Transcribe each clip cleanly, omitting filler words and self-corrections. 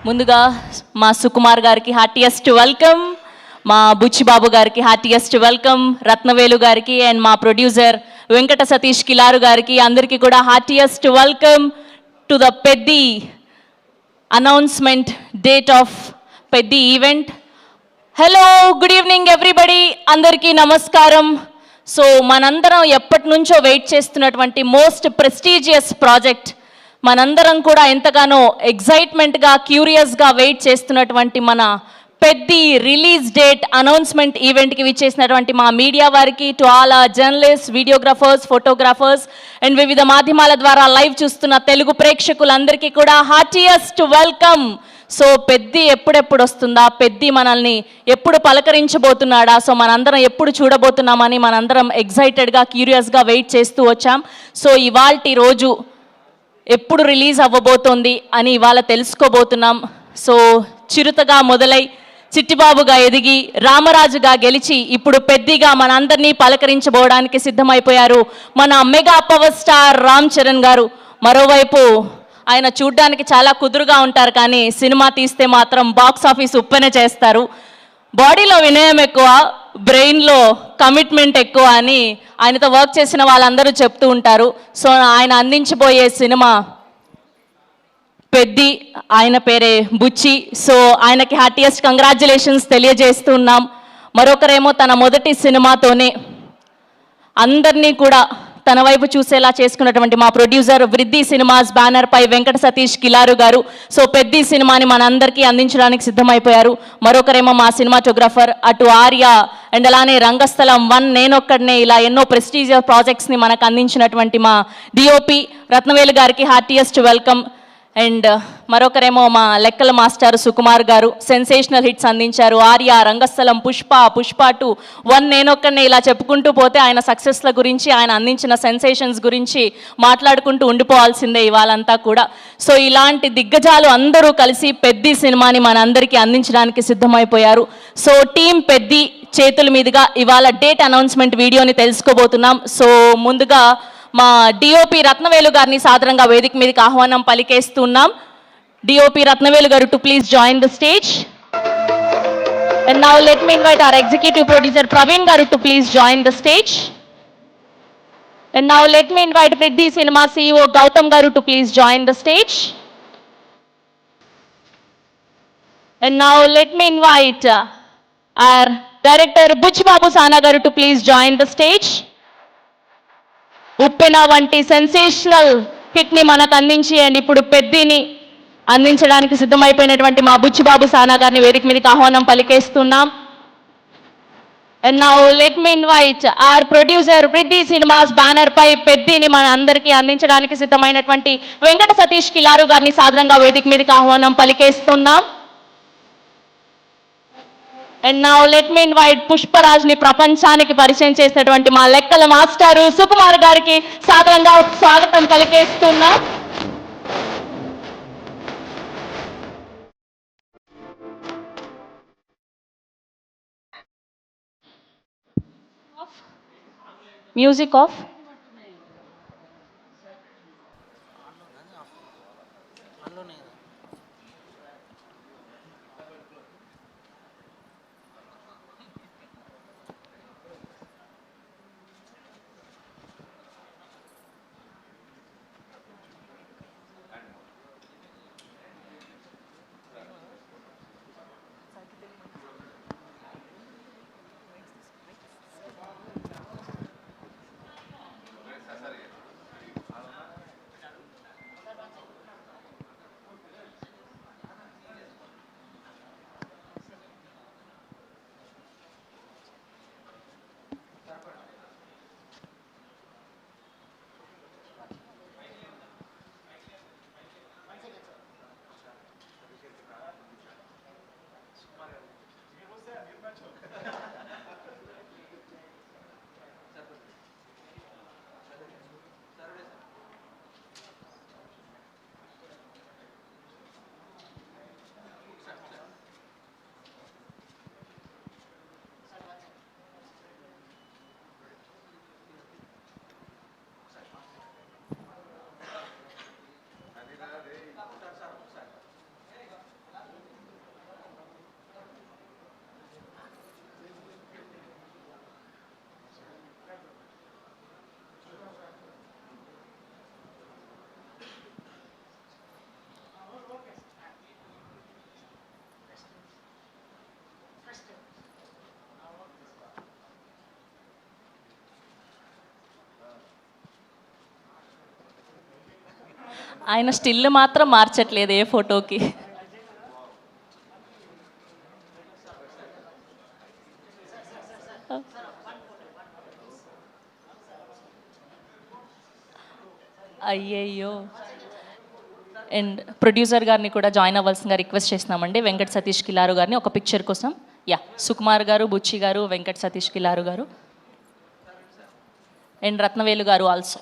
ముందుగా మా సుకుమార్ గారికి హార్టియెస్ట్ వెల్కమ్, మా బుచ్చిబాబు గారికి హార్టియెస్ట్ వెల్కమ్, రత్నవేలు గారికి అండ్ మా ప్రొడ్యూసర్ వెంకట సతీష్ కిలారు గారికి అందరికీ కూడా heartiest welcome to the Peddi announcement date of Peddi event. Hello, good evening everybody, అందరికీ నమస్కారం. సో మనందరం ఎప్పటి నుంచో వెయిట్ చేస్తున్నటువంటి మోస్ట్ ప్రెస్టీజియస్ ప్రాజెక్ట్, మనందరం కూడా ఎంతగానో ఎగ్జైట్మెంట్గా క్యూరియస్గా వెయిట్ చేస్తున్నటువంటి మన పెద్ది రిలీజ్ డేట్ అనౌన్స్మెంట్ ఈవెంట్కి విచ్చేసినటువంటి మా మీడియా వారికి, to all journalist, videographers, photographers and వివిధ మాధ్యమాల ద్వారా లైవ్ చూస్తున్న తెలుగు ప్రేక్షకులందరికీ కూడా హార్టియెస్ట్ వెల్కమ్. సో పెద్ది ఎప్పుడెప్పుడు వస్తుందా, పెద్ది మనల్ని ఎప్పుడు పలకరించబోతున్నాడా, సో మనందరం ఎప్పుడు చూడబోతున్నామని మనందరం ఎగ్జైటెడ్గా క్యూరియస్గా వెయిట్ చేస్తూ వచ్చాం. సో ఇవాల్టి రోజు ఎప్పుడు రిలీజ్ అవ్వబోతోంది అని ఇవాళ తెలుసుకోబోతున్నాం. సో చిరుతగా మొదలై చిట్టిబాబుగా ఎదిగి రామరాజుగా గెలిచి ఇప్పుడు పెద్దిగా మనందరినీ పలకరించబోవడానికి సిద్ధమైపోయారు మన mega power star Ram Charan గారు. మరోవైపు ఆయన చూడ్డానికి చాలా కుదురుగా ఉంటారు, కానీ సినిమా తీస్తే మాత్రం బాక్స్ ఆఫీస్ ఉప్పెన చేస్తారు. బాడీలో వినయం ఎక్కువ, బ్రెయిన్లో కమిట్మెంట్ ఎక్కువ అని ఆయనతో వర్క్ చేసిన వాళ్ళందరూ చెప్తూ ఉంటారు. సో ఆయన అందించబోయే సినిమా పెద్ది, ఆయన పేరే బుచ్చి. సో ఆయనకి హార్టియెస్ట్ కంగ్రాచ్యులేషన్స్ తెలియజేస్తున్నాం. మరొకరేమో తన మొదటి సినిమాతోనే అందరినీ కూడా తన వైపు చూసేలా చేసుకున్నటువంటి మా ప్రొడ్యూసర్ వృద్ధి సినిమాస్ బ్యానర్ పై వెంకట సతీష్ కిలారు గారు. సో పెద్ది సినిమాని మనందరికీ అందించడానికి సిద్ధమైపోయారు. మరొకరేమో మా సినిమాటోగ్రాఫర్ అటు ఆర్య అండ్ అలానే రంగస్థలం 1, నేనొక్కడనే, ఇలా ఎన్నో ప్రెస్టీజియస్ ప్రాజెక్ట్స్ని మనకు అందించినటువంటి మా డిఓపి రత్నవేలు గారికి హార్టియెస్ట్ వెల్కమ్. అండ్ మరొకరేమో మా లెక్కల మాస్టర్ సుకుమార్ గారు, సెన్సేషనల్ హిట్స్ అందించారు. ఆర్య, రంగస్థలం, పుష్ప 2, 1, నేనొక్కనే, ఇలా చెప్పుకుంటూ పోతే ఆయన సక్సెస్ల గురించి, ఆయన అందించిన సెన్సేషన్స్ గురించి మాట్లాడుకుంటూ ఉండిపోవాల్సిందే ఇవాళంతా కూడా. సో ఇలాంటి దిగ్గజాలు అందరూ కలిసి పెద్ది సినిమాని మనందరికీ అందించడానికి సిద్ధమైపోయారు. సో టీం పెద్ది చేతుల మీదుగా ఇవాళ డేట్ అనౌన్స్మెంట్ వీడియోని తెలుసుకోబోతున్నాం. సో ముందుగా మా డిఓపి రత్నవేలు గారిని సాదరంగా వేదిక మీదకి ఆహ్వానం పలికేస్తున్నాం. DOP Rathnavelu garu to please join the stage. And now let me invite our executive producer Praveen garu to please join the stage. And now let me invite Peddi cinema CEO Gautham garu to please join the stage. And now let me invite our director Buchibabu Sana garu to please join the stage. Uppena వంటి sensational hit ని మనకు అందించి and ఇప్పుడు పెద్దిని అందించడానికి సిద్ధమైపోయినటువంటి మా బుచ్చిబాబు సానా గారిని వేదిక మీదకి ఆహ్వానం పలికేస్తున్నాం. And now let me invite our producer Vriddhi cinemas banner పై పెద్దిని మన అందరికీ అందించడానికి సిద్ధమైనటువంటి వెంకట సతీష్ కిలారు గారిని సాదరంగా వేదిక మీదకి ఆహ్వానం పలికేస్తున్నాం. And now let me invite పుష్పరాజ్ని ప్రపంచానికి పరిచయం చేసినటువంటి మా లెక్కల మాస్టారు సుకుమార్ గారికి సాదరంగా స్వాగతం పలికేస్తున్నాం. Music off. ఆయన స్టిల్ మాత్రం మార్చట్లేదు ఏ ఫోటోకి. అయ్యయ్యో. అండ్ ప్రొడ్యూసర్ గారిని కూడా జాయిన్ అవ్వాల్సిందిగా రిక్వెస్ట్ చేస్తున్నామండి, వెంకట సతీష్ కిలారు గారిని ఒక పిక్చర్ కోసం. యా, సుకుమార్ గారు, బుచ్చి గారు, వెంకట సతీష్ కిలారు గారు and Rathnavelu garu also.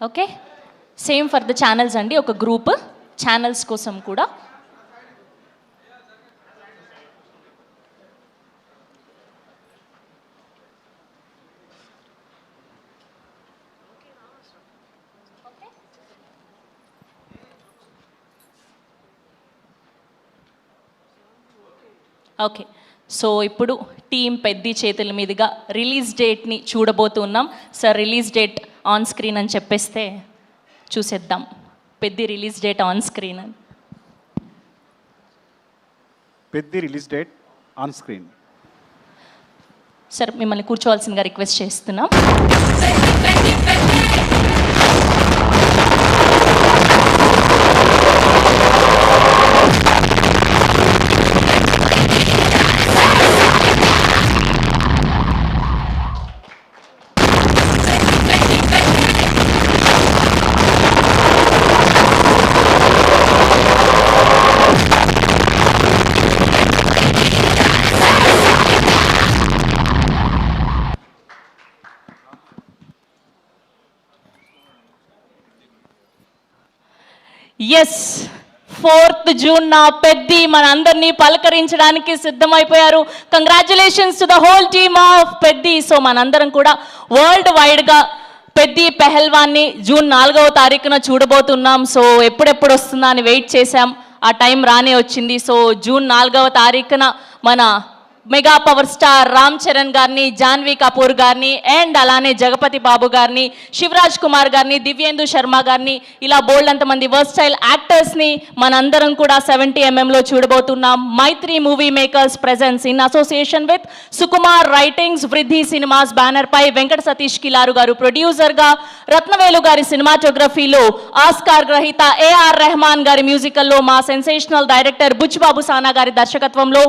Okay, same for the channels అండి, ఒక గ్రూప్ ఛానల్స్ కోసం కూడా. ఓకే, సో ఇప్పుడు టీం పెద్ది చేతుల మీదుగా రిలీజ్ డేట్ని చూడబోతున్నాం. Sir release date on screen అని చెప్పేస్తే చూసేద్దాం. Peddi release date on screen అని. Peddi release date on screen. Sir మిమ్మల్ని కూర్చోవాల్సిందిగా రిక్వెస్ట్ చేస్తున్నాం. ఎస్, 4th జూన్ నా పెద్ది మనందరినీ పలకరించడానికి సిద్ధమైపోయారు. Congratulations to the whole team of Peddi. So మనందరం కూడా వరల్డ్ వైడ్గా పెద్ది పెహల్వాన్ని జూన్ 4వ తారీఖున చూడబోతున్నాం. సో ఎప్పుడెప్పుడు వస్తుందా అని వెయిట్ చేశాం, ఆ టైం రానే వచ్చింది. సో జూన్ 4వ తారీఖున మన mega power star Ram Charan గారిని, జాన్వీ కపూర్ గారిని అండ్ అలానే జగపతి బాబు గారిని, శివరాజ్ కుమార్ గారిని, దివ్యేందు శర్మ గారిని, ఇలా బోల్డ్ అంతమంది వర్స్టైల్ యాక్టర్స్ని మనందరం కూడా 70mm చూడబోతున్నాం. Mythri movie makers presents in association with Sukumar writings, Vriddhi cinemas banner పై వెంకట సతీష్ కిలారు గారు ప్రొడ్యూసర్గా, రత్నవేలు గారి సినిమాటోగ్రఫీలో, ఆస్కార్ గ్రహీత ఏఆర్ రెహమాన్ గారి మ్యూజికల్లో, మా సెన్సేషనల్ డైరెక్టర్ బుచ్చిబాబు సానా గారి దర్శకత్వంలో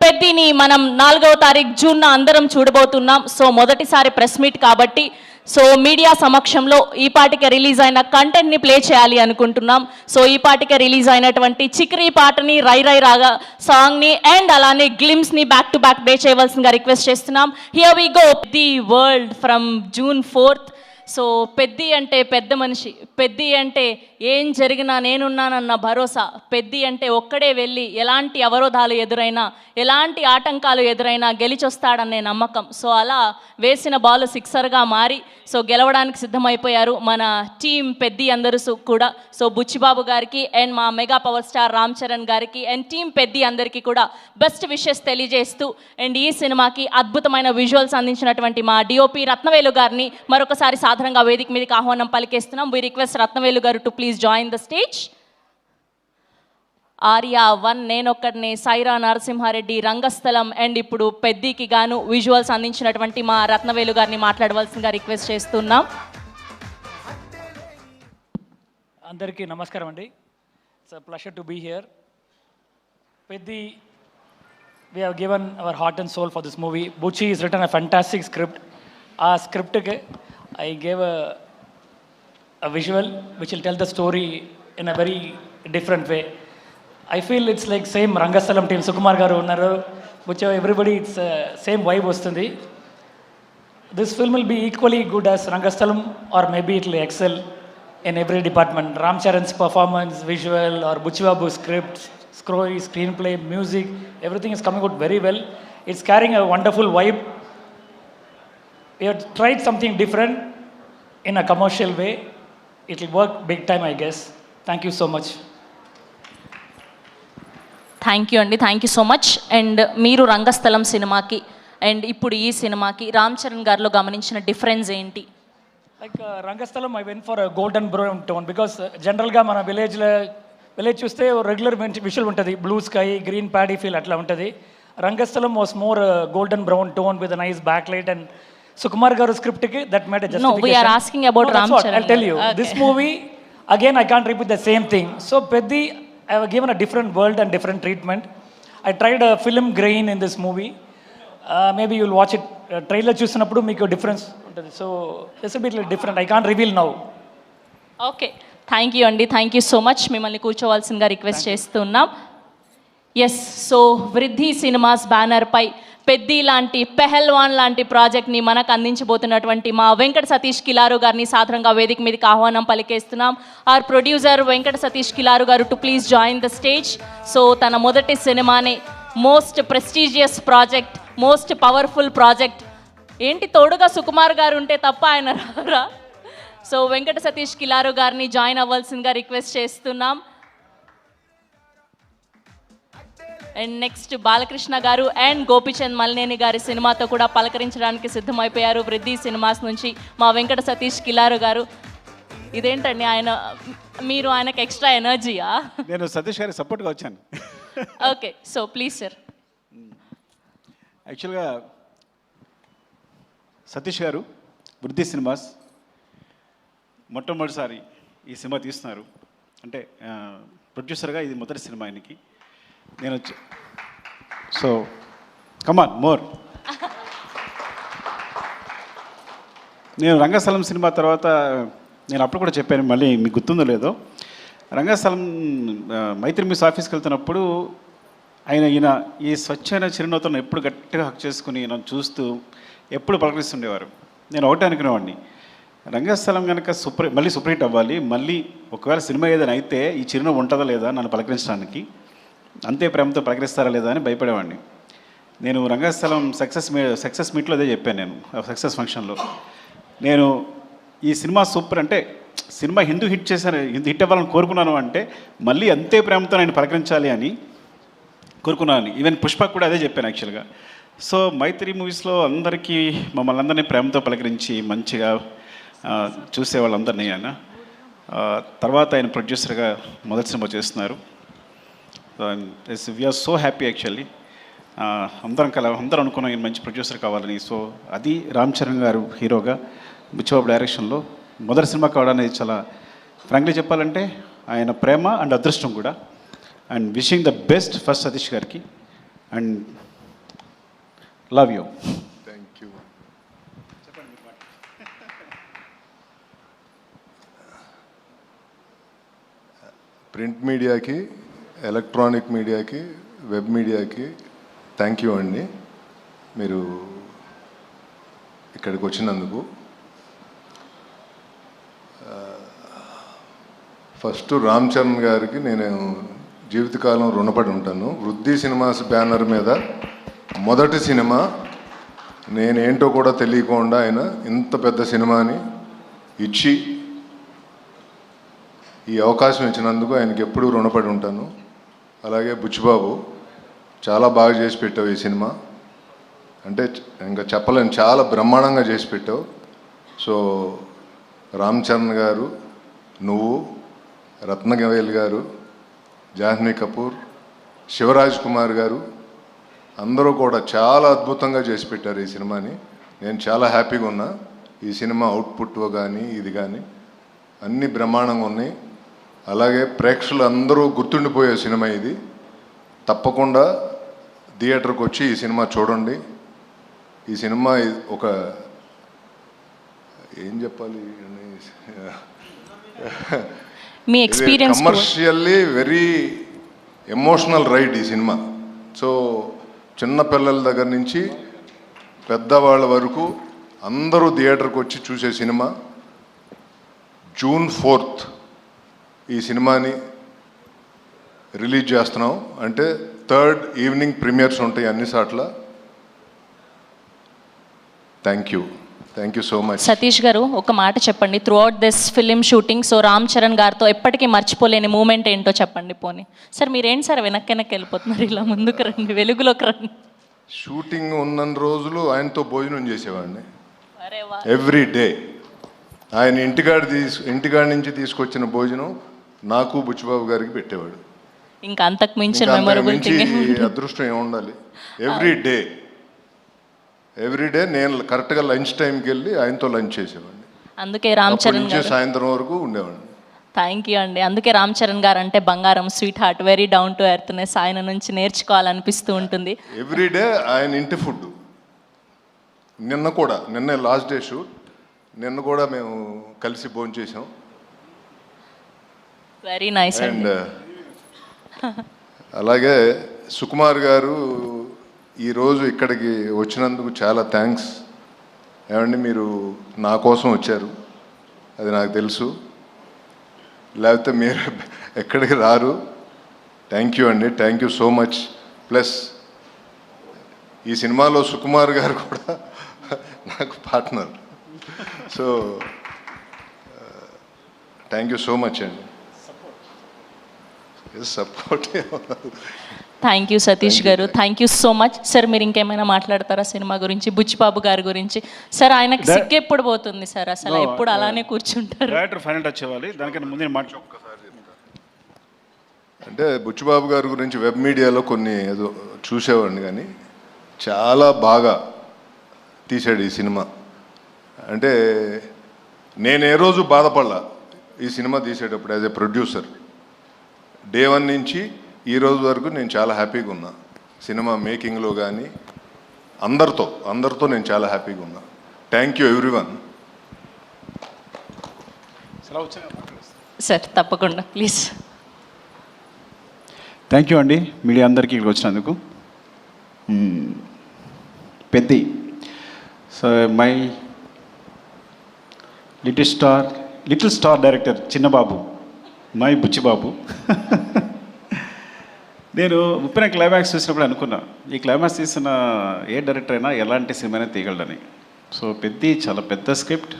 పెద్దిని మనం 4వ తారీఖు జూన్ అందరం చూడబోతున్నాం. సో మొదటిసారి ప్రెస్ మీట్ కాబట్టి సో మీడియా సమక్షంలో ఈ పాటికే రిలీజ్ అయిన కంటెంట్ని ప్లే చేయాలి అనుకుంటున్నాం. సో ఈ పాటికే రిలీజ్ అయినటువంటి చిక్రీ పాటని, రై రై రాగా సాంగ్ని అండ్ అలానే గ్లిమ్స్ని బ్యాక్ టు బ్యాక్ ప్లే చేయవలసిందిగా రిక్వెస్ట్ చేస్తున్నాం. Here we go. The world from June 4th. So Peddi అంటే పెద్ద మనిషి, పెద్ది అంటే ఏం జరిగినా నేనున్నానన్న భరోసా, పెద్ది అంటే ఒక్కడే వెళ్ళి ఎలాంటి అవరోధాలు ఎదురైనా, ఎలాంటి ఆటంకాలు ఎదురైనా గెలిచొస్తాడనే నమ్మకం. సో అలా వేసిన బాల్ సిక్సర్గా మారి సో గెలవడానికి సిద్ధమైపోయారు మన టీం పెద్ది అందరూ కూడా. సో బుచ్చిబాబు గారికి అండ్ మా mega power star Ram Charan గారికి అండ్ టీం పెద్ది అందరికీ కూడా బెస్ట్ విషెస్ తెలియజేస్తూ అండ్ ఈ సినిమాకి అద్భుతమైన విజువల్స్ అందించినటువంటి మా డిఓపి రత్నవేలు గారిని మరొకసారి సాధారణంగా వేదిక మీదకి ఆహ్వానం పలికేస్తున్నాం. వి request Rathnavelu garu to please join the stage. Arya 1, నేనొక్కడిని, సైరా నరసింహారెడ్డి, రంగస్థలం అండ్ ఇప్పుడు పెద్దికి గాను విజువల్స్ అందించినటువంటి మా రత్నవేలు గారిని మాట్లాడవలసిందిగా రిక్వెస్ట్ చేస్తున్నాం. అందరికీ నమస్కారం అండి. It's a pleasure to be here. Peddi, we have given our heart and soul for this movie. Buchi has written a fantastic script. ఆ స్క్రిప్ట్కి I gave a visual which will tell the story in a very different way. I feel it's like same Rangastalam team, Sukumar garu unnaru, which everybody, it's same vibe vastundi. This film will be equally good as Rangastalam, or maybe it will excel in every department. Ram Charan's performance, visual, or Buchibabu's script, story, screenplay, music, everything is coming out very well. It's carrying a wonderful vibe. We have tried something different in a commercial way. It will work big time, I guess. Thank you so much. Thank you అండి, thank you so much. And మీరు రంగస్థలం సినిమాకి and ఇప్పుడు ఈ సినిమాకి రామ్ చరణ్ గారిలో గమనించిన difference ఏంటి? Like Rangasthalam I went for golden brown tone because జనరల్గా మన విలేజ్ చూస్తే రెగ్యులర్ విజువల్ ఉంటుంది, blue sky green paddy feel అట్లా ఉంటుంది. Rangasthalam was more golden brown tone with nice back light and Sukumar garu స్క్రిప్ట్కి that made a No, we are asking about Ram Charan. I'll tell you. Okay. This movie, again, I can't repeat the same thing. So, Peddi, I have given a different world and different treatment. I tried a film grain in this movie. Maybe you'll watch it. Trailer చూసినప్పుడు మీకు difference ఉంటుంది. So it's a bit different. I can't reveal now. Okay, thank you అండి, thank you so much. మిమ్మల్ని కూర్చోవాల్సిందిగా request చేస్తున్నాం. Yes, so వృద్ధి cinemas బ్యానర్పై పెద్ది లాంటి పెహల్వాన్ లాంటి ప్రాజెక్ట్ని మనకు అందించబోతున్నటువంటి మా వెంకట సతీష్ కిలారు గారిని సాధారణంగా వేదిక మీదకి ఆహ్వానం పలికేస్తున్నాం. ఆర్ ప్రొడ్యూసర్ వెంకట సతీష్ కిలారు గారు to please join the stage. So తన మొదటి సినిమాని most prestigious project, most powerful project, ఏంటి తోడుగా సుకుమార్ గారు ఉంటే తప్ప ఆయన రారా. సో వెంకట సతీష్ కిలారు గారిని జాయిన్ అవ్వాల్సిందిగా రిక్వెస్ట్ చేస్తున్నాం. అండ్ నెక్స్ట్ బాలకృష్ణ గారు అండ్ గోపిచంద్ మల్నేని గారి సినిమాతో కూడా పలకరించడానికి సిద్ధమైపోయారు వృద్ధి సినిమాస్ నుంచి మా వెంకట సతీష్ కిలారు గారు. ఇదేంటండి మీరు ఆయనకు ఎక్స్ట్రా ఎనర్జీయా? నేను సతీష్ గారి సపోర్ట్గా వచ్చాను. Okay, so please sir. యాక్చువల్గా సతీష్ గారు వృద్ధి సినిమాస్ మొట్టమొదటిసారి ఈ సినిమా తీస్తున్నారు. అంటే ప్రొడ్యూసర్గా ఇది మొదటి సినిమా ఆయనకి. నేను సో కమాన్ మోర్. నేను రంగస్థలం సినిమా తర్వాత నేను అప్పుడు కూడా చెప్పాను, మళ్ళీ మీకు గుర్తుందో లేదో, రంగస్థలం మైత్రి మిస్ ఆఫీస్కి వెళ్తున్నప్పుడు ఈయన ఈ స్వచ్ఛమైన చిరునవ్వుతో ఎప్పుడు గట్టిగా హక్ చేసుకుని నన్ను చూస్తూ ఎప్పుడు పలకరిస్తుండేవారు. నేను ఒకటే అనుకునేవాడిని, రంగస్థలం కనుక మళ్ళీ సూపర్ హిట్ అవ్వాలి, మళ్ళీ ఒకవేళ సినిమా ఏదైనా అయితే ఈ చిరునవ్వు ఉంటుందా లేదా నన్ను పలకరించడానికి, అంతే ప్రేమతో పలకరిస్తారా లేదా అని భయపడేవాడిని. నేను రంగస్థలం సక్సెస్ మీట్లో అదే చెప్పాను. నేను సక్సెస్ ఫంక్షన్లో నేను ఈ సినిమా సూపర్ అంటే సినిమా హిట్ అవ్వాలని కోరుకున్నాను, అంటే మళ్ళీ అంతే ప్రేమతో నేను పలకరించాలి అని కోరుకున్నాను. ఈవెన్ పుష్పకు కూడా అదే చెప్పాను యాక్చువల్గా. సో మైత్రి మూవీస్లో అందరికీ మమ్మల్ని అందరినీ ప్రేమతో పలకరించి మంచిగా చూసే వాళ్ళందరినీ ఆయన తర్వాత ఆయన ప్రొడ్యూసర్గా మొదటి సినిమా చేస్తున్నారు. We are so happy actually. అందరం అనుకున్నాం ఈయన మంచి ప్రొడ్యూసర్ కావాలని. సో అది రామ్ చరణ్ గారు హీరోగా బుచ్చిబాబు డైరెక్షన్లో మొదటి సినిమా కావడానికి చాలా ఫ్రాంక్లీ చెప్పాలంటే ఆయన ప్రేమ అండ్ అదృష్టం కూడా. And wishing the best first Satish గారికి and love you. Thank you. Print మీడియాకి, ఎలక్ట్రానిక్ మీడియాకి, వెబ్ మీడియాకి థ్యాంక్ యూ అండి, మీరు ఇక్కడికి వచ్చినందుకు. ఫస్ట్ రామ్ చరణ్ గారికి నేను జీవితకాలం రుణపడి ఉంటాను. వృద్ధి సినిమాస్ బ్యానర్ మీద మొదటి సినిమా, నేనేంటో కూడా తెలియకుండా ఆయన ఇంత పెద్ద సినిమాని ఇచ్చి ఈ అవకాశం ఇచ్చినందుకు ఆయనకి ఎప్పుడూ రుణపడి ఉంటాను. అలాగే బుచ్చిబాబు చాలా బాగా చేసి పెట్టావు ఈ సినిమా, అంటే ఇంకా చెప్పలేను, చాలా బ్రహ్మాండంగా చేసి పెట్టావు. సో రామ్ చరణ్ గారు, నువ్వు, రత్నవేలు గారు, జాహ్నవి కపూర్, శివరాజ్ కుమార్ గారు అందరూ కూడా చాలా అద్భుతంగా చేసి పెట్టారు ఈ సినిమాని. నేను చాలా హ్యాపీగా ఉన్నా. ఈ సినిమా అవుట్పుట్ కానీ ఇది కానీ అన్నీ బ్రహ్మాండంగా ఉన్నాయి. అలాగే ప్రేక్షకులు అందరూ గుర్తుండిపోయే సినిమా ఇది. తప్పకుండా థియేటర్కి వచ్చి ఈ సినిమా చూడండి. ఈ సినిమా ఒక ఏం చెప్పాలి, మీ experience commercially very emotional ride ఈ సినిమా. సో చిన్న పిల్లల దగ్గర నుంచి పెద్దవాళ్ళ వరకు అందరూ థియేటర్కి వచ్చి చూసే సినిమా. June 4th ఈ సినిమాని రిలీజ్ చేస్తున్నాం. అంటే 3rd ఈవినింగ్ ప్రీమియర్స్ ఉంటాయి అన్ని సార్ల. Thank you. Thank you so much. Satish గారు ఒక మాట చెప్పండి, through out this film shooting so Ram Charan గారితో ఎప్పటికీ మర్చిపోలేని మూమెంట్ ఏంటో చెప్పండి పోనీ. సార్ మీరేంటి సార్ వెనక్కి వెళ్ళిపోతున్నారు, ఇలా ముందుకు రండి, వెలుగులోకి రండి. షూటింగ్ ఉన్న రోజులు ఆయనతో భోజనం చేసేవాడిని అరే వా. Every day. ఆయన ఇంటికాడ నుంచి తీసుకొచ్చిన భోజనం నాకు బుచ్చిబాబు గారికి పెట్టేవాడు. ఇంకా అంతకు మించిన ఇంకా అంతకు మెమొరబుల్ మించి థింగ్. అదృష్టం ఏముండాలి. ఎవ్రీ డే నేను కరెక్ట్గా లంచ్ టైంకి వెళ్ళి ఆయనతో లంచ్ చేసేవాడిని. అందుకే రామ్ అప్పటి చరణ్ నుంచి గారు, సాయంత్రం వరకు ఉండేవాడిని. థ్యాంక్ యూ అండి. అందుకే రామ్ చరణ్ గారు అంటే బంగారం, sweet heart, very down to earthness, ఆయన నుంచి నేర్చుకోవాలనిపిస్తూ ఉంటుంది. ఎవ్రీ డే ఆయన ఇంటి ఫుడ్. నిన్న లాస్ట్ డే షూట్, నిన్న కూడా మేము కలిసి భోజనం చేసాం. వెరీ నైస్ అండ్ అండి. అలాగే సుకుమార్ గారు ఈరోజు ఇక్కడికి వచ్చినందుకు చాలా థ్యాంక్స్. ఏమండి మీరు నా కోసం వచ్చారు, అది నాకు తెలుసు, లేకపోతే మీరు ఎక్కడికి రారు. థ్యాంక్ యూ అండి, thank you so much. Plus ఈ సినిమాలో సుకుమార్ గారు కూడా నాకు partner. So thank you so much అండి. సపోర్ట్. థ్యాంక్ యూ సతీష్ గారు, thank you so much. Sir మీరు ఇంకేమైనా మాట్లాడతారా సినిమా గురించి, బుచ్చిబాబు గారి గురించి? సార్ ఆయనకి సిగ్గు ఎప్పుడు పోతుంది సార్, అసలు ఎప్పుడు అలానే కూర్చుంటారు? డైరెక్టర్ ఫైనల్ టచ్ ఇవ్వాలి, దానికన్నా ముందే మాట్లాడు. అంటే బుచ్చిబాబు గారి గురించి వెబ్ మీడియాలో కొన్ని ఏదో చూసేవాడిని, కానీ చాలా బాగా తీశాడు ఈ సినిమా. అంటే నేను ఏ రోజు బాధపడలా ఈ సినిమా తీసేటప్పుడు. యాజ్ ఏ ప్రొడ్యూసర్ డే 1 నుంచి ఈ రోజు వరకు నేను చాలా హ్యాపీగా ఉన్నా. సినిమా మేకింగ్లో కానీ అందరితో నేను చాలా హ్యాపీగా ఉన్నా. Thank you everyone. సార్ తప్పకుండా ప్లీజ్. థ్యాంక్ యూ అండి మీడియా అందరికీ ఇక్కడికి వచ్చినందుకు. Peddi, so my little star director Chinnababu, my Buchibabu. నేను ఉప్పిన క్లైమాక్స్ చూసినప్పుడు అనుకున్నా, ఈ క్లైమాక్స్ తీసిన ఏ డైరెక్టర్ అయినా ఎలాంటి సినిమానే తీయగలడని. సో పెద్ది చాలా పెద్ద స్క్రిప్ట్,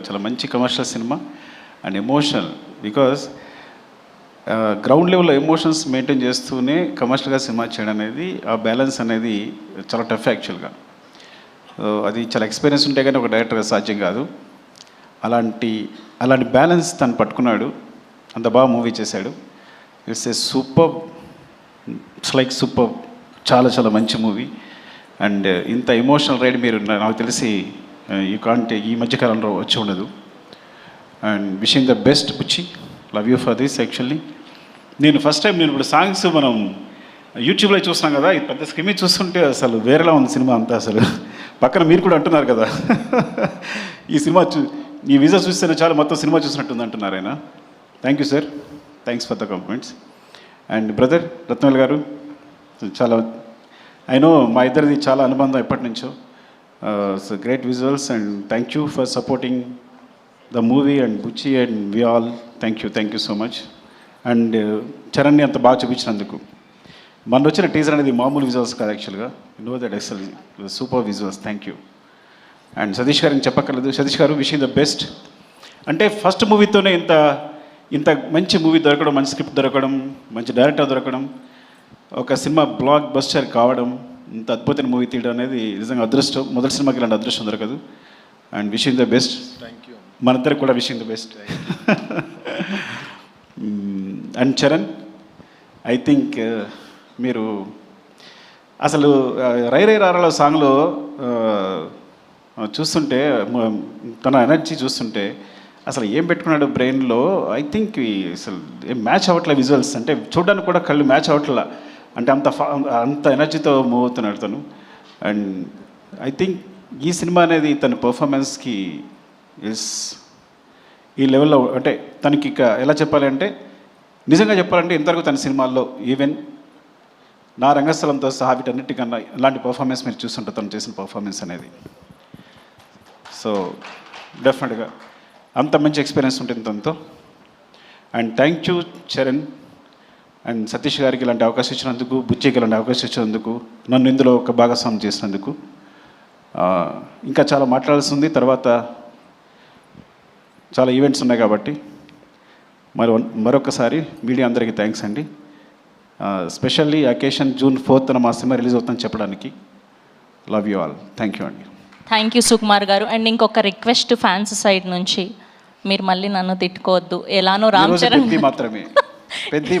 చాలా మంచి commercial cinema and emotional. Because ground లెవెల్లో ఎమోషన్స్ మెయింటైన్ చేస్తూనే కమర్షియల్గా సినిమా చేయడం అనేది, ఆ బ్యాలెన్స్ అనేది చాలా టఫ్ యాక్చువల్గా. అది చాలా ఎక్స్పీరియన్స్ ఉంటే కానీ ఒక డైరెక్టర్గా సాధ్యం కాదు. అలాంటి బ్యాలెన్స్ తను పట్టుకున్నాడు, అంత బాగా మూవీ చేశాడు. It's a super, it's like super, చాలా మంచి మూవీ. అండ్ ఇంత ఎమోషనల్ రైడ్ మీరు నాకు తెలిసి ఈ మధ్యకాలంలో వచ్చి ఉండదు. And wishing the best Buchi, love you for this. Actually నేను ఫస్ట్ టైం ఇప్పుడు సాంగ్స్ మనం యూట్యూబ్లో చూస్తున్నాం కదా, ఈ పెద్ద స్క్రీన్ చూస్తుంటే అసలు వేరేలా ఉంది సినిమా అంతా. అసలు పక్కన మీరు కూడా అంటున్నారు కదా ఈ సినిమా ఈ విజువల్ చూస్తేనే చాలా మొత్తం సినిమా చూసినట్టుంది అంటున్నారు ఆయన. Thank you sir, thanks for the compliments. And brother Rathnavel garu, చాలా నో మా ఇద్దరిది చాలా అనుబంధం ఎప్పటి నుంచో. So great visuals and thank you for supporting the movie and Buchi and we all. Thank you so much. And చరణ్ని అంత బాగా చూపించినందుకు. మన వచ్చిన టీజర్ అనేది మామూలు విజువల్స్ కాదు యాక్చువల్గా, no that excel super visuals. Thank you. And Satish గారిని చెప్పక్కర్లేదు. సతీష్ గారు విషింగ్ ద బెస్ట్. అంటే ఫస్ట్ మూవీతోనే ఇంత మంచి మూవీ దొరకడం, మంచి స్క్రిప్ట్ దొరకడం, మంచి డైరెక్టర్ దొరకడం, ఒక సినిమా బ్లాక్ బస్టర్ కావడం, ఇంత అద్భుతమైన మూవీ తీయడం అనేది నిజంగా అదృష్టం. మొదటి సినిమాకి ఇలాంటి అదృష్టం దొరకదు. And wishing the best. Thank you. మనందరికి కూడా wishing the best. And Charan, I think మీరు అసలు రై రై రారాలో సాంగ్లో చూస్తుంటే తన ఎనర్జీ చూస్తుంటే అసలు ఏం పెట్టుకున్నాడు బ్రెయిన్లో, ఐ థింక్ అసలు ఏం మ్యాచ్ అవ్వట్లే విజువల్స్. అంటే చూడడానికి కూడా కళ్ళు మ్యాచ్ అవ్వట్లా, అంటే అంత ఎనర్జీతో మూవ్ అవుతున్నాడు తను. అండ్ ఐ థింక్ ఈ సినిమా అనేది తన పర్ఫార్మెన్స్కి ఈ లెవెల్లో, అంటే తనకి ఇక ఎలా చెప్పాలి అంటే, నిజంగా చెప్పాలంటే ఇంతవరకు తన సినిమాల్లో ఈవెన్ నా రంగస్థలంతో సహా వీటన్నిటికన్నా ఇలాంటి పర్ఫార్మెన్స్ మీరు చూస్తుంటారు తను చేసిన పర్ఫార్మెన్స్ అనేది. సో డెఫినెట్గా అంత మంచి ఎక్స్పీరియన్స్ ఉంటుంది తనతో. And thank you Charan and Satish గారికి ఇలాంటి అవకాశం ఇచ్చినందుకు, బుచ్చికి ఇలాంటి అవకాశం ఇచ్చినందుకు, నన్ను ఇందులో ఒక భాగస్వామ్యం చేసినందుకు. ఇంకా చాలా మాట్లాడాల్సి ఉంది. తర్వాత చాలా ఈవెంట్స్ ఉన్నాయి కాబట్టి మరొకసారి మీడియా అందరికీ థ్యాంక్స్ అండి. స్పెషల్లీ అకేషన్ June 4th మా సినిమా రిలీజ్ అవుతుందని చెప్పడానికి. Love you all. Thank you అండి. థ్యాంక్ యూ సుకుమార్ గారు. అండ్ ఇంకొక రిక్వెస్ట్ ఫ్యాన్స్ సైడ్ నుంచి, మీరు మళ్ళీ నన్ను తిట్టుకోవద్దు. ఎలానో రామ్ చరణ్ పెద్ది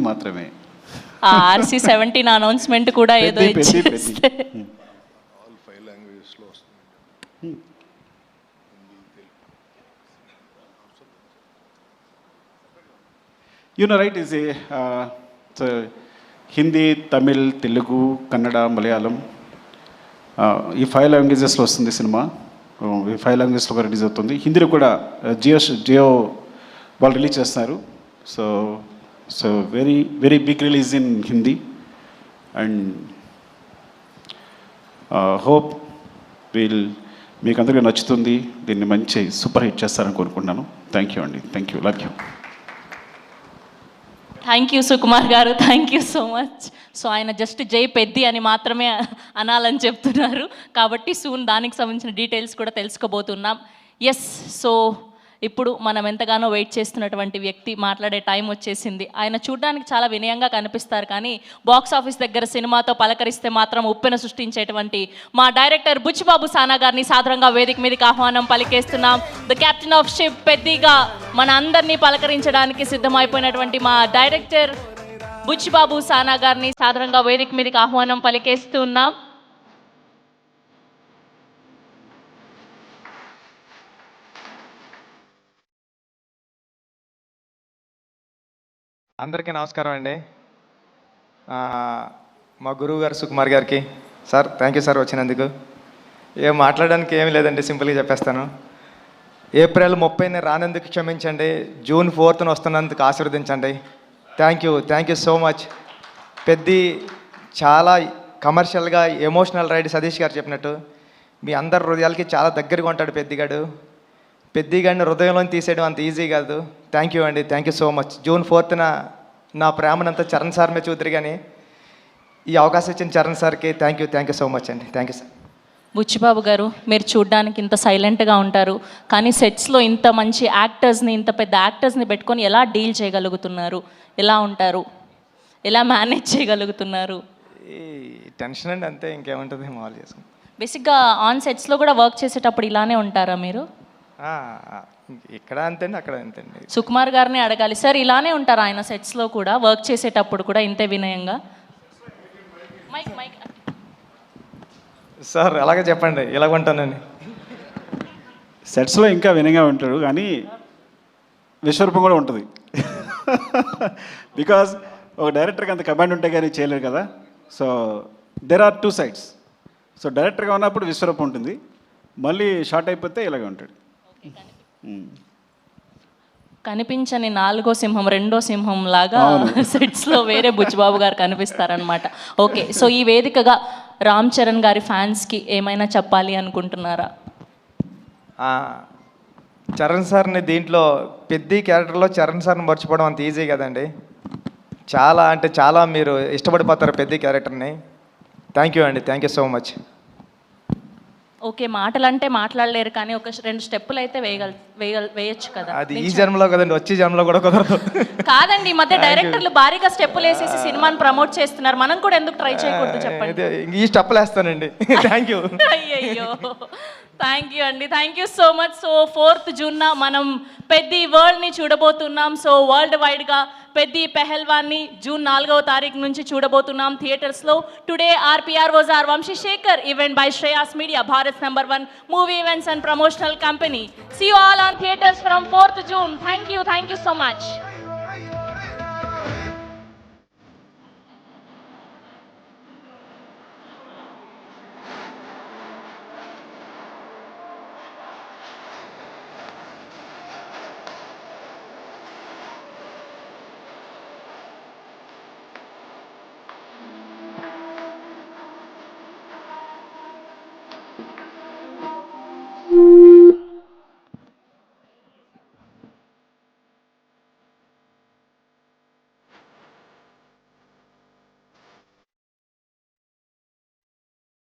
మాత్రమే RC-17 అనౌన్స్మెంట్ కూడా ఏదో ఇచ్చేస్తే రైట్ ఈజ్ హిందీ, తమిళ్, తెలుగు, కన్నడ, మలయాళం ఈ 5 లాంగ్వేజెస్లో వస్తుంది సినిమా. ఈ 5 లాంగ్వేజెస్లో రిలీజ్ అవుతుంది. హిందీలో కూడా జియో వాళ్ళు రిలీజ్ చేస్తున్నారు. So very very big release in Hindi. And hope మీకు అందరికీ నచ్చుతుంది. దీన్ని మంచి సూపర్ హిట్ చేస్తారని కోరుకుంటున్నాను. థ్యాంక్ యూ అండి. Thank you. Love you. Thank you Sukumar garu. Thank you so much. So ఆయన జస్ట్ జై పెద్ది అని మాత్రమే అనాలని చెప్తున్నారు కాబట్టి సూన్ దానికి సంబంధించిన డీటెయిల్స్ కూడా తెలుసుకోబోతున్నాం. ఎస్, సో ఇప్పుడు మనం ఎంతగానో వెయిట్ చేస్తున్నటువంటి వ్యక్తి మాట్లాడే టైం వచ్చేసింది. ఆయన చూడడానికి చాలా వినయంగా కనిపిస్తారు, కానీ బాక్స్ ఆఫీస్ దగ్గర సినిమాతో పలకరిస్తే మాత్రం ఉప్పెన సృష్టించేటువంటి మా డైరెక్టర్ బుచ్చిబాబు సానా గారిని సాదరంగా వేదిక మీదకి ఆహ్వానం పలికేస్తున్నాం. ద కెప్టెన్ ఆఫ్ షిప్ పెద్దిగా మన అందరినీ పలకరించడానికి సిద్ధమైపోయినటువంటి మా డైరెక్టర్ బుచ్చిబాబు సానా గారిని సాదరంగా వేదిక మీదకి ఆహ్వానం పలికేస్తున్నాం. అందరికీ నమస్కారం అండి. మా గురువు గారు సుకుమార్ గారికి సార్ థ్యాంక్ యూ సార్ వచ్చినందుకు. ఏం మాట్లాడడానికి ఏమీ లేదండి, సింపుల్గా చెప్పేస్తాను. ఏప్రిల్ 30ని రానందుకు క్షమించండి, June 4th వస్తున్నందుకు ఆశీర్వదించండి. Thank you so much. Peddi చాలా కమర్షియల్గా ఎమోషనల్ రైడ్ సతీష్ గారు చెప్పినట్టు మీ అందరి హృదయాలకి చాలా దగ్గరగా ఉంటాడు పెద్దిగాడు. పెద్దిగాడిని హృదయంలో తీసేయడం అంత ఈజీ కాదు. థ్యాంక్ యూ అండి. Thank you so much. June 4th నా ప్రేమనంతా చరణ్ సార్ మీద చూద్దరు, కానీ ఈ అవకాశం ఇచ్చిన చరణ్ సార్కి థ్యాంక్ యూ సో మచ్ అండి. Thank you sir. Buchibabu garu, మీరు చూడడానికి ఇంత సైలెంట్గా ఉంటారు, కానీ సెట్స్లో ఇంత మంచి యాక్టర్స్ని, ఇంత పెద్ద యాక్టర్స్ని పెట్టుకొని ఎలా డీల్ చేయగలుగుతున్నారు? ఎలా ఉంటారు? ఎలా మేనేజ్ చేయగలుగుతున్నారు? ఈ టెన్షన్ అండి, అంతే, ఇంకేముంటుంది, మామూలు చేసుకుంటాం. బేసిక్గా ఆన్ సెట్స్లో కూడా వర్క్ చేసేటప్పుడు ఇలానే ఉంటారా మీరు? ఇక్కడ అంతేండి, అక్కడ అంతేండి. సుకుమార్ గారిని అడగాలి సార్, ఇలానే ఉంటారా ఆయన సెట్స్లో కూడా వర్క్ చేసేటప్పుడు కూడా ఇంతే వినయంగా? సార్ అలాగే చెప్పండి, ఇలాగ ఉంటానండి. సెట్స్లో ఇంకా వినయంగా ఉంటాడు, కానీ విశ్వరూపం కూడా ఉంటుంది. బికాజ్ ఒక డైరెక్టర్కి అంత కమాండ్ ఉంటే కానీ చేయలేరు కదా. So there are 2 sides. So డైరెక్టర్గా ఉన్నప్పుడు విశ్వరూపం ఉంటుంది, మళ్ళీ షార్ట్ అయిపోతే ఇలాగే ఉంటాడు. కనిపించని 4వ సింహం 2వ సింహం లాగా సెట్స్లో వేరే బుచ్చిబాబు గారు కనిపిస్తారనమాట. ఓకే, సో ఈ వేదికగా రామ్ చరణ్ గారి ఫ్యాన్స్కి ఏమైనా చెప్పాలి అనుకుంటున్నారా? చరణ్ సార్ని దీంట్లో పెద్ద క్యారెక్టర్లో చరణ్ సార్ని మర్చిపోవడం అంత ఈజీ కదండి. చాలా అంటే చాలా మీరు ఇష్టపడిపోతారు పెద్ద క్యారెక్టర్ని. థ్యాంక్ యూ అండి. Thank you so much. Okay, మాటలంటే మాట్లాడలేరు, కానీ ఒక 2 స్టెప్పులు అయితే వేయచ్చు కదా. అది ఈ జన్మలో కదండి, వచ్చే జన్మలో కూడా కుదరదు. కాదండి, ఈ మధ్య డైరెక్టర్లు భారీగా స్టెప్పులు వేసేసి సినిమాని ప్రమోట్ చేస్తున్నారు, మనం కూడా ఎందుకు ట్రై చేయకూడదు చెప్పండి. ఈ స్టెప్పులు వేస్తానండి. Thank you. అయ్యయ్యో, థ్యాంక్ యూ అండి. Thank you so much. So 4th June మనం పెద్ది వరల్డ్ని చూడబోతున్నాం. సో వరల్డ్ వైడ్గా పెద్ది పెహల్వాన్ని June 4వ తారీఖు నుంచి చూడబోతున్నాం థియేటర్స్లో. Today RPR was our Vamshi-Shekhar event by Shreyas Media, Bharat's #1 movie events and promotional company. See you all on theaters from 4th June. Thank you so much.